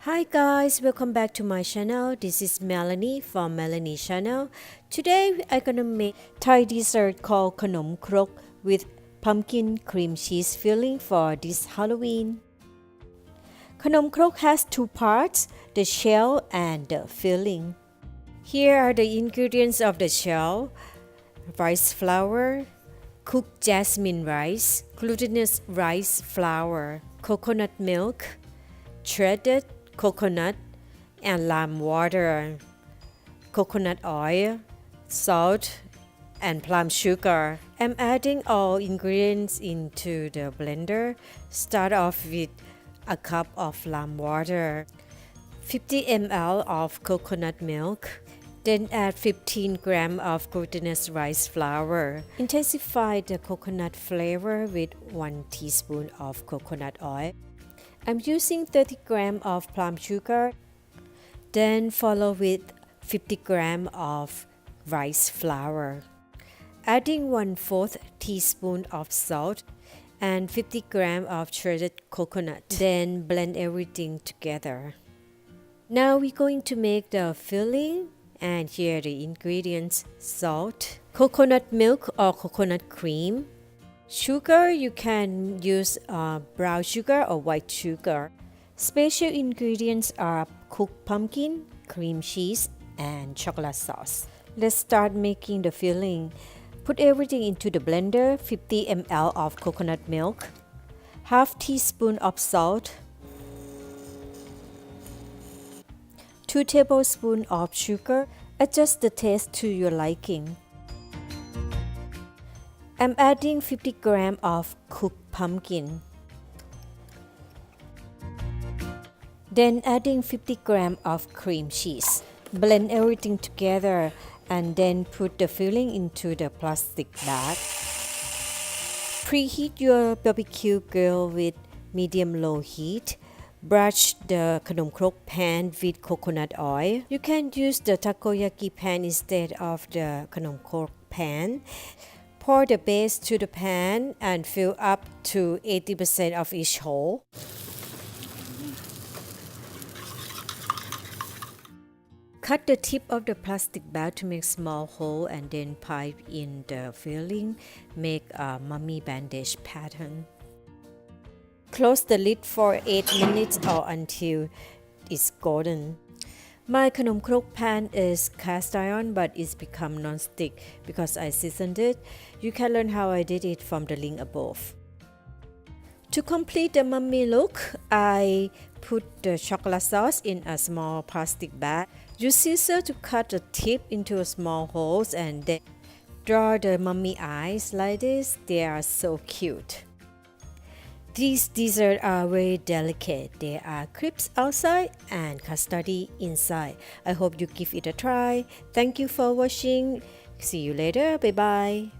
Hi guys, welcome back to my channel. This is Malinee from Malinee channel. Today I'm gonna make Thai dessert called Khanom Krok with pumpkin cream cheese filling for this Halloween. Khanom Krok has two parts, the shell and the filling. Here are the ingredients of the shell: rice flour, cooked jasmine rice, glutinous rice flour, coconut milk, shredded coconut and lime water, coconut oil, salt, and plum sugar. I'm adding all ingredients into the blender. Start off with a cup of lime water, 50 ml of coconut milk, then add 15 grams of glutinous rice flour. Intensify the coconut flavor with 1 teaspoon of coconut oil. I'm using 30 grams of plum sugar, then follow with 50 grams of rice flour. Adding 1/4 teaspoon of salt and 50 grams of shredded coconut. Then blend everything together. Now we're going to make the filling, and here are the ingredients: salt, coconut milk or coconut cream, sugar. You can use brown sugar or white sugar. Special ingredients are cooked pumpkin, cream cheese, and chocolate sauce. Let's start making the filling. Put everything into the blender: 50 ml of coconut milk, half teaspoon of salt, 2 tablespoons of sugar. Adjust the taste to your liking. I'm adding 50 grams of cooked pumpkin. Then adding 50 grams of cream cheese. Blend everything together and then put the filling into the plastic bag. Preheat your barbecue grill with medium-low heat. Brush the Khanom Krok pan with coconut oil. You can use the takoyaki pan instead of the Khanom Krok pan. Pour the base to the pan and fill up to 80% of each hole. Cut the tip of the plastic bag to make small hole and then pipe in the filling. Make a mummy bandage pattern. Close the lid for 8 minutes or until it's golden. My Khanom Krok pan is cast iron, but it's become non-stick because I seasoned it. You can learn how I did it from the link above. To complete the mummy look, I put the chocolate sauce in a small plastic bag. Use scissors to cut the tip into small holes and then draw the mummy eyes like this. They are so cute. These desserts are very delicate. They are crisp outside and custardy inside. I hope you give it a try. Thank you for watching. See you later. Bye bye.